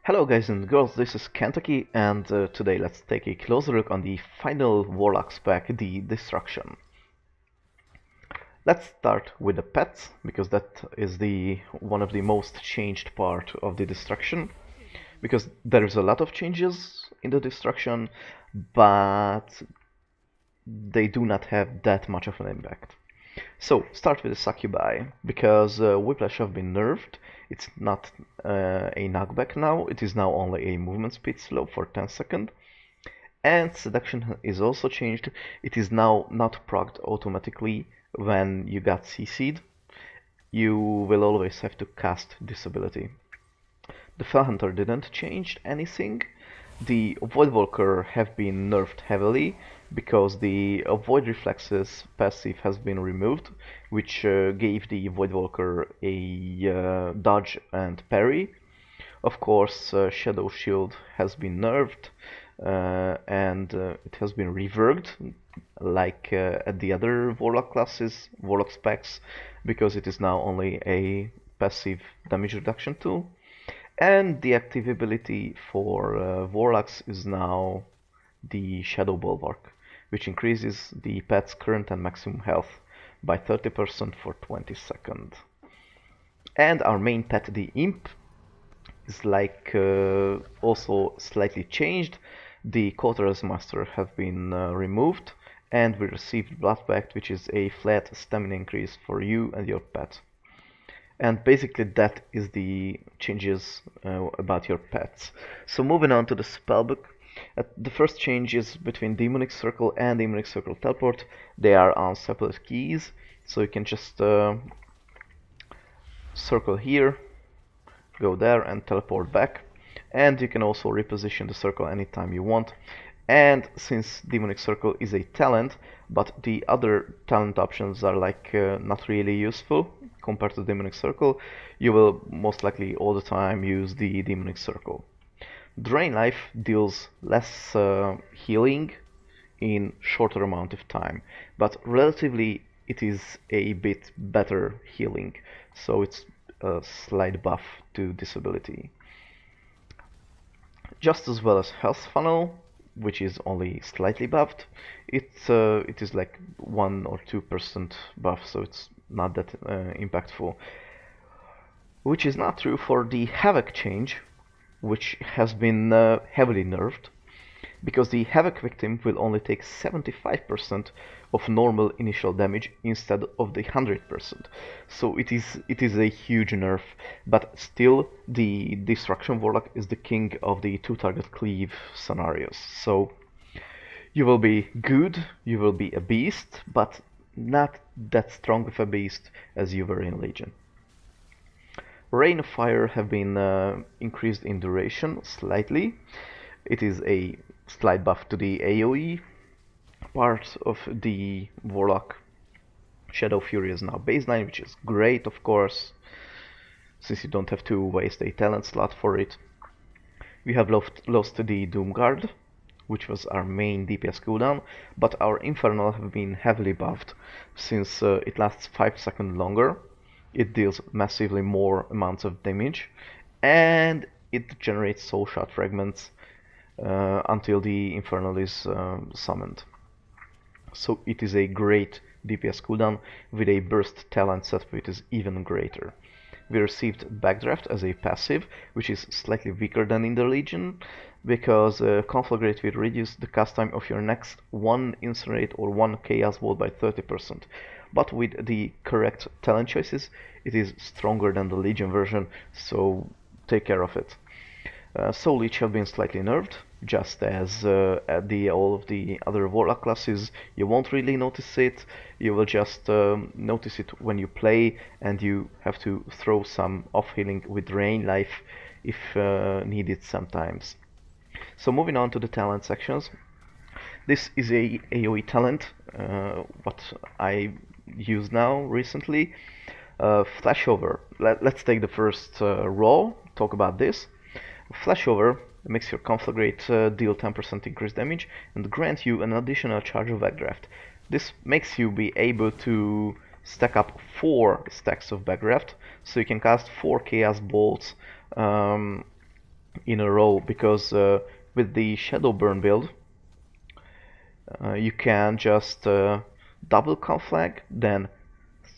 Hello guys and girls, this is Kentucky and today let's take a closer look on the final Warlock spec, the Destruction. Let's start with the pets, because that is the one of the most changed part of the Destruction. Because there's a lot of changes in the Destruction, but they do not have that much of an impact. So, start with the Succubi, because Whiplash have been nerfed. It's not a knockback now, it is now only a movement speed slow for 10 seconds. And Seduction is also changed, it is now not procced automatically when you got CC'd. You will always have to cast this ability. The Fellhunter didn't change anything. The Voidwalker have been nerfed heavily because the Void Reflexes passive has been removed, which gave the Voidwalker a dodge and parry. Of course, Shadow Shield has been nerfed and it has been reworked like at the other Warlock classes, Warlock specs, because it is now only a passive damage reduction tool. And the active ability for Warlocks is now the Shadow Bulwark, which increases the pet's current and maximum health by 30% for 20 seconds. And our main pet, the Imp, is also slightly changed. The Cauterous Master have been removed, and we received Blood Pact, which is a flat stamina increase for you and your pet. And basically that is the changes about your pets. So moving on to the spellbook. The first change is between Demonic Circle and Demonic Circle Teleport. They are on separate keys, so you can just circle here, go there and teleport back. And you can also reposition the circle anytime you want. And since Demonic Circle is a talent, but the other talent options are not really useful compared to Demonic Circle, you will most likely all the time use the Demonic Circle. Drain Life deals less healing in shorter amount of time, but relatively it is a bit better healing, so it's a slight buff to this ability. Just as well as Health Funnel, which is only slightly buffed. It is like 1 or 2% buff, so it's not that impactful. Which is not true for the Havoc change, which has been heavily nerfed, because the Havoc victim will only take 75% of normal initial damage instead of the 100%. So it is a huge nerf, but still the Destruction Warlock is the king of the two-target cleave scenarios. So you will be good, you will be a beast, but not that strong of a beast as you were in Legion. Rain of Fire have been increased in duration slightly. It is a slight buff to the AoE part of the Warlock. Shadow Fury is now baseline, which is great, of course, since you don't have to waste a talent slot for it. We have lost the Doomguard, which was our main DPS cooldown, but our Inferno have been heavily buffed, since it lasts 5 seconds longer. It deals massively more amounts of damage, and it generates soul shot fragments until the Infernal is summoned. So it is a great DPS cooldown with a burst talent set which is even greater. We received Backdraft as a passive, which is slightly weaker than in the Legion, because Conflagrate will reduce the cast time of your next 1 Incinerate or 1 Chaos Bolt by 30%. But with the correct talent choices, it is stronger than the Legion version, so take care of it. Soul Leech have been slightly nerfed, just as all of the other Warlock classes. You won't really notice it, you will just notice it when you play, and you have to throw some off healing with Rain Life if needed sometimes. So moving on to the talent sections. This is a AoE talent, what I use now recently. Flashover. Let's take the first roll, talk about this. Flashover makes your Conflagrate deal 10% increased damage and grant you an additional charge of Backdraft. This makes you be able to stack up 4 stacks of Backdraft, so you can cast 4 Chaos Bolts in a row, because with the Shadowburn build, you can just double conflag, then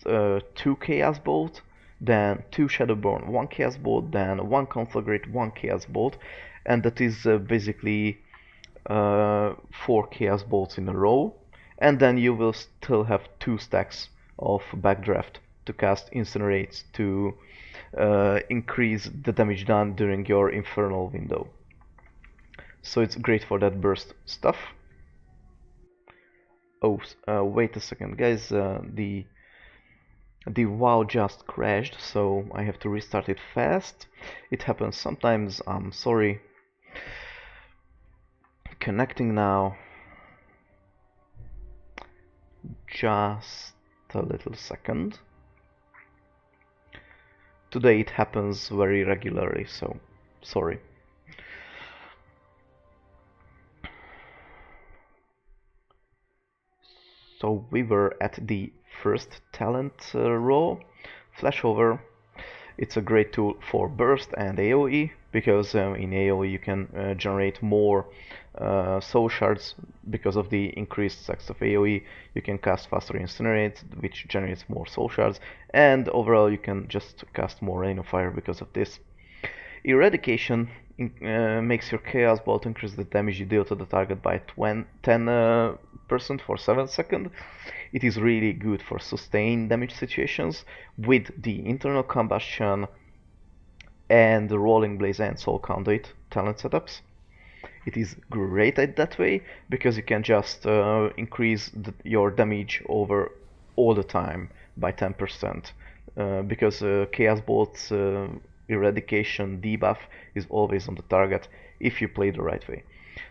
2 Chaos Bolt, then 2 Shadowburn, 1 Chaos Bolt, then 1 Conflagrate, 1 Chaos Bolt, and that is basically 4 Chaos Bolts in a row, and then you will still have 2 stacks of Backdraft to cast Incinerates to increase the damage done during your Infernal window. So it's great for that burst stuff. Oh, wait a second, guys. The WoW just crashed, so I have to restart it fast. It happens sometimes. I'm sorry. Connecting now. Just a little second. Today it happens very regularly, so sorry. So we were at the first talent row, Flashover. It's a great tool for burst and AoE, because in AoE you can generate more soul shards. Because of the increased stacks of AoE, you can cast faster Incinerate, which generates more soul shards, and overall you can just cast more Rain of Fire because of this. Eradication makes your Chaos Bolt increase the damage you deal to the target by 10% for 7 seconds. It is really good for sustained damage situations with the internal combustion and the Rolling Blaze and Soul Conduit talent setups. It is great at that way, because you can just increase your damage over all the time by 10%, because Chaos Bolt's eradication debuff is always on the target if you play the right way.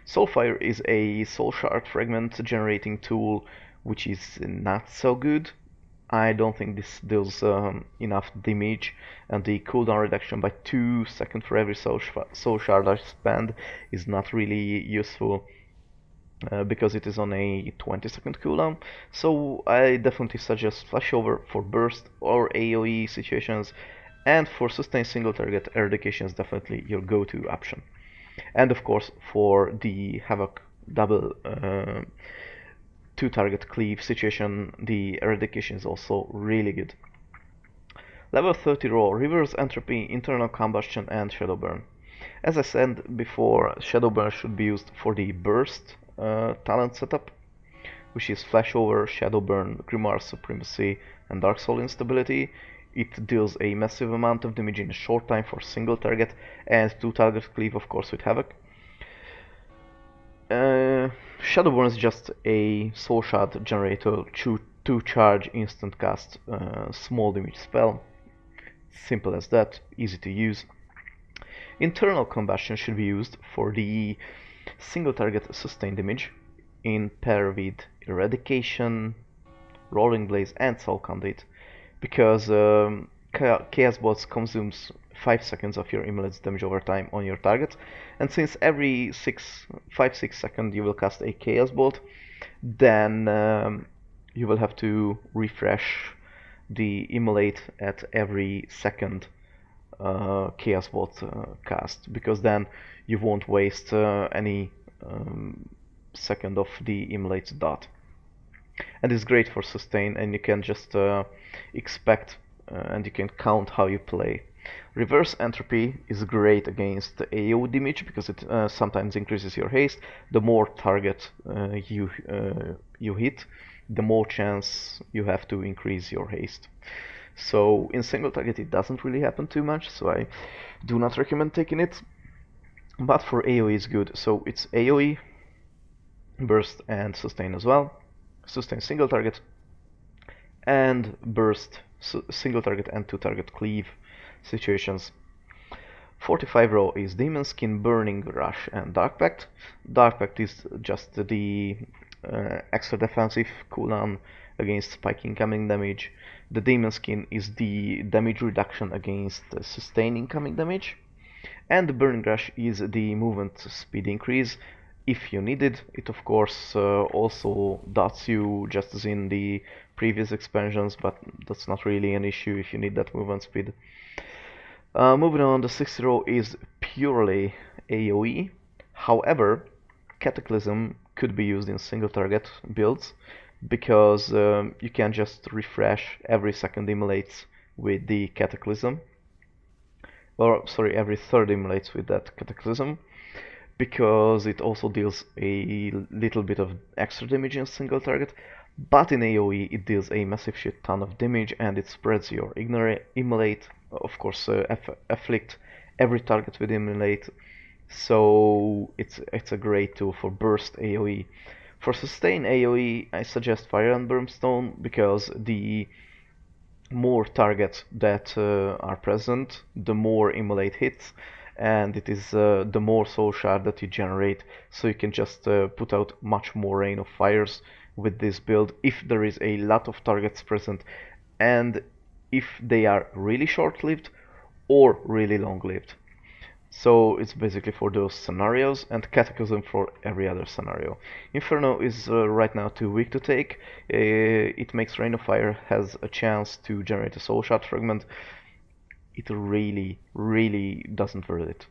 Soulfire is a soul shard fragment generating tool, which is not so good. I don't think this deals enough damage, and the cooldown reduction by 2 seconds for every soul shard I spend is not really useful, because it is on a 20-second cooldown. So I definitely suggest Flashover for burst or AoE situations, and for sustained single target, eradication is definitely your go-to option. And of course, for the Havoc double 2-target cleave situation, the eradication is also really good. Level 30 row, reverse entropy, internal combustion, and shadowburn. As I said before, shadowburn should be used for the burst talent setup, which is flashover, shadowburn, grimoire supremacy, and dark soul instability. It deals a massive amount of damage in a short time for single target, and 2-target cleave, of course, with havoc. Shadowburn is just a soul shard generator, 2-charge instant cast small damage spell. Simple as that, easy to use. Internal combustion should be used for the single target sustained damage in pair with eradication, rolling blaze, and soul conduit, because Chaos Bots consumes 5 seconds of your immolate's damage over time on your target, and since every 5-6 seconds you will cast a Chaos Bolt, then you will have to refresh the immolate at every second Chaos Bolt cast, because then you won't waste any second of the immolate's dot. And it's great for sustain, and you can just expect and you can count how you play. Reverse Entropy is great against AO damage, because it sometimes increases your haste. The more target you hit, the more chance you have to increase your haste. So in single target it doesn't really happen too much, so I do not recommend taking it. But for AoE it's good. So it's AoE, burst, and sustain as well. Sustain single target, and burst single target and 2-target cleave situations. 45 row is Demon Skin, Burning Rush, and Dark Pact. Dark Pact is just the extra defensive cooldown against spike incoming damage. The Demon Skin is the damage reduction against sustained incoming damage. And the Burning Rush is the movement speed increase if you need it. It of course also dots you just as in the previous expansions, but that's not really an issue if you need that movement speed. Moving on, the 60 row is purely AoE. However, Cataclysm could be used in single target builds because you can just refresh every second immolates with the Cataclysm, or sorry, every third immolates with that Cataclysm, because it also deals a little bit of extra damage in single target, but in AoE it deals a massive shit ton of damage and it spreads your immolate, of course afflict every target with immolate, so it's a great tool for burst AoE. For sustain AoE I suggest Fire and Brimstone because the more targets that are present, the more immolate hits, and it is the more soul shard that you generate, so you can just put out much more rain of fires with this build if there is a lot of targets present, and if they are really short-lived or really long-lived. So it's basically for those scenarios, and Cataclysm for every other scenario. Inferno is right now too weak to take. It makes Rain of Fire has a chance to generate a soul shard fragment. It really doesn't worth it.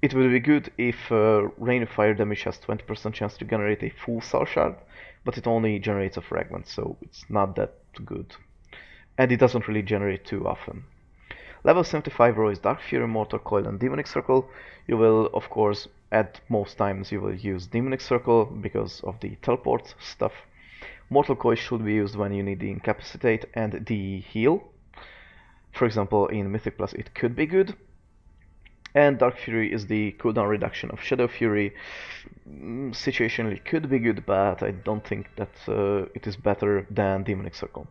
It would be good if Rain of Fire damage has 20% chance to generate a full soul shard, but it only generates a fragment, so it's not that good. And it doesn't really generate too often. Level 75 row is Dark Fury, Mortal Coil and Demonic Circle. You will, of course, at most times you will use Demonic Circle because of the teleport stuff. Mortal Coil should be used when you need the Incapacitate and the Heal. For example, in Mythic Plus it could be good. And Dark Fury is the cooldown reduction of Shadow Fury. Situationally could be good, but I don't think that it is better than Demonic Circle.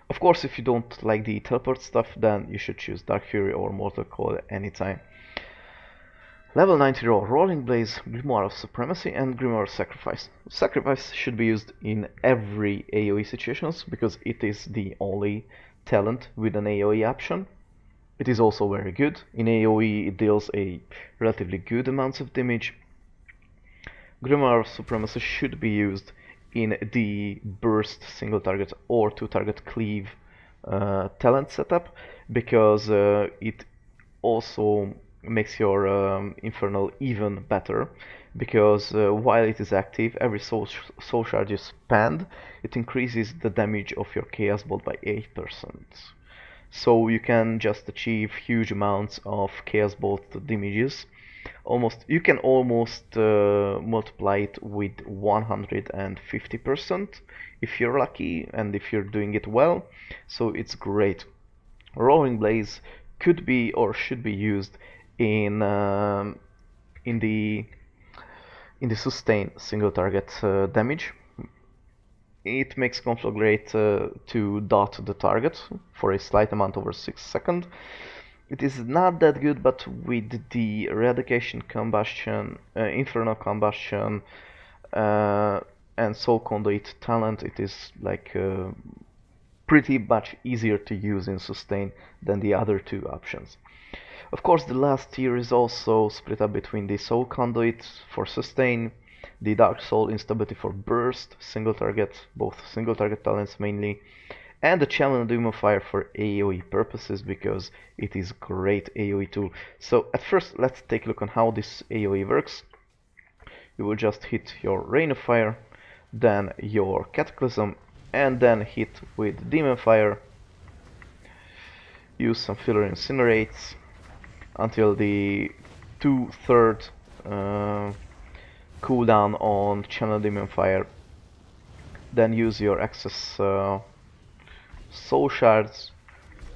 Of course, if you don't like the teleport stuff, then you should choose Dark Fury or Mortal Coil anytime. Level 90 row, Rolling Blaze, Grimoire of Supremacy and Grimoire of Sacrifice. Sacrifice should be used in every AoE situations because it is the only talent with an AoE option. It is also very good. In AoE it deals a relatively good amounts of damage. Grimoire of Supremacy should be used in the burst single target or two target cleave talent setup because it also makes your Infernal even better because while it is active, every soul shard you spend, it increases the damage of your Chaos Bolt by 8%. So you can just achieve huge amounts of Chaos Bolt damages. You can almost multiply it with 150% if you're lucky and if you're doing it well, so it's great. Rolling Blaze could be or should be used in the sustain single target damage. It makes Conflagrate to dot the target for a slight amount over 6 seconds. It is not that good, but with the Eradication Combustion, Infernal Combustion, and Soul Conduit talent, it is like pretty much easier to use in sustain than the other two options. Of course, the last tier is also split up between the Soul Conduit for sustain, the Dark Soul Instability for burst, single target, both single target talents mainly, and the Channel Demon Fire for AoE purposes because it is a great AoE tool. So at first let's take a look on how this AoE works. You will just hit your Rain of Fire, then your Cataclysm, and then hit with Demon Fire. Use some filler Incinerates until the 2/3 cooldown on Channel Demon Fire. Then use your excess soul shards,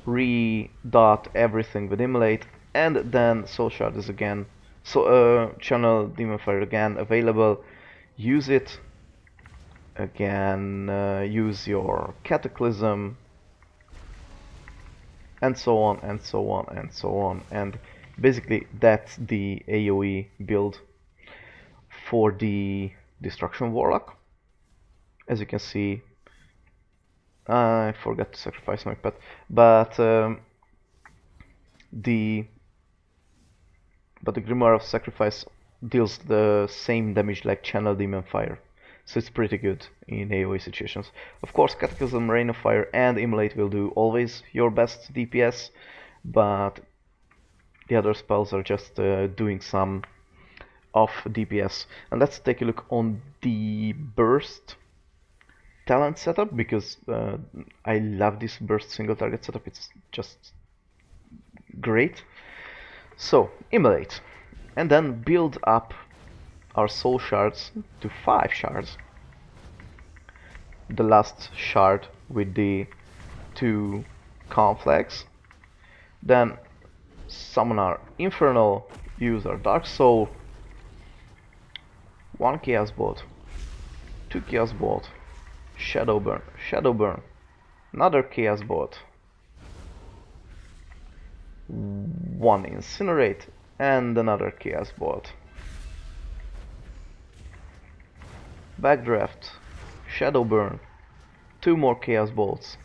re-dot everything with Immolate, and then soul shard is again, Channel Demon Fire again available. Use it again, use your Cataclysm, and so on and so on and so on, and basically that's the AoE build for the Destruction Warlock. As you can see, I forgot to sacrifice my pet, but the Grimoire of Sacrifice deals the same damage like Channel Demon Fire, so it's pretty good in AoE situations. Of course, Cataclysm, Rain of Fire and Immolate will do always your best DPS, but The other spells are just doing some off DPS. And let's take a look on the burst talent setup, because I love this burst single target setup. It's just great. So immolate, and then build up our soul shards to 5 shards. The last shard with the 2 calm flags. Then summon our Inferno, use our Dark Soul, 1 Chaos Bolt, 2 Chaos Bolt, Shadow Burn, another Chaos Bolt, 1 Incinerate, and another Chaos Bolt. Backdraft, Shadow Burn, 2 more Chaos Bolts.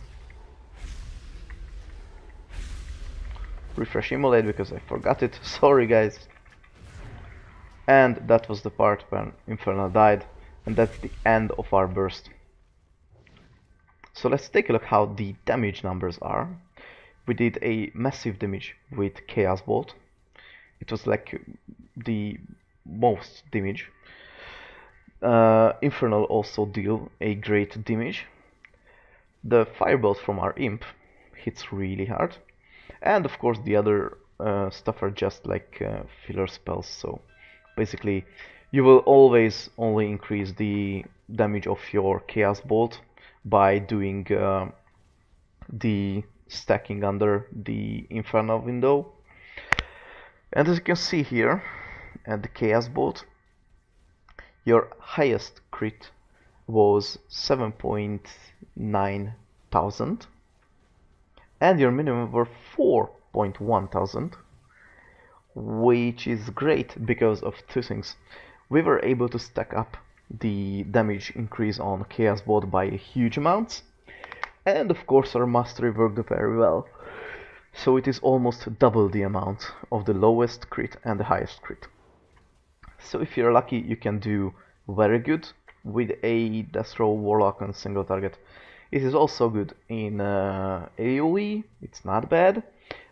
Refresh Immolate because I forgot it, sorry guys. And that was the part when Inferno died, and that's the end of our burst. So let's take a look how the damage numbers are. We did a massive damage with Chaos Bolt. It was like the most damage. Infernal also deal a great damage. The Firebolt from our Imp hits really hard. And of course the other stuff are just like filler spells, so basically you will always only increase the damage of your Chaos Bolt by doing the stacking under the Inferno window. And as you can see here at the Chaos Bolt, your highest crit was 7.9 thousand and your minimum were 4.1 thousand, which is great because of 2 things. We were able to stack up the damage increase on Chaos Bolt by huge amounts, and of course our mastery worked very well. So it is almost double the amount of the lowest crit and the highest crit. So if you're lucky, you can do very good with a Death Row Warlock on single target. It is also good in AoE, it's not bad,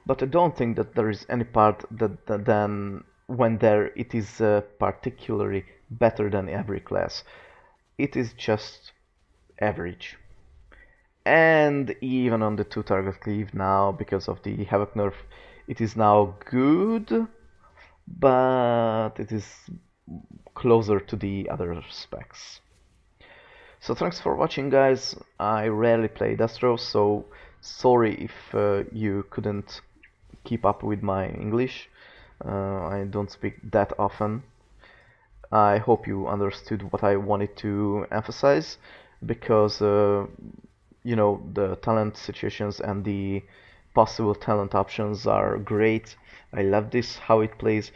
but I don't think that there is any part that then when there it is particularly better than every class. It is just average. And even on the 2 target cleave now, because of the Havoc nerf, it is now good, but it is closer to the other specs. So thanks for watching guys. I rarely play Death Row, so sorry if you couldn't keep up with my English. I don't speak that often. I hope you understood what I wanted to emphasize, because you know, the talent situations and the possible talent options are great. I love this, how it plays.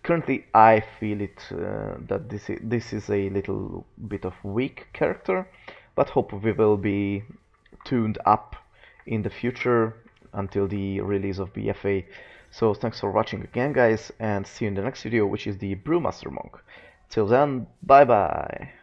Currently I feel it that this is a little bit of weak character, but hope we will be tuned up in the future until the release of BFA. So thanks for watching again guys, and see you in the next video, which is the Brewmaster Monk. Till then, bye bye!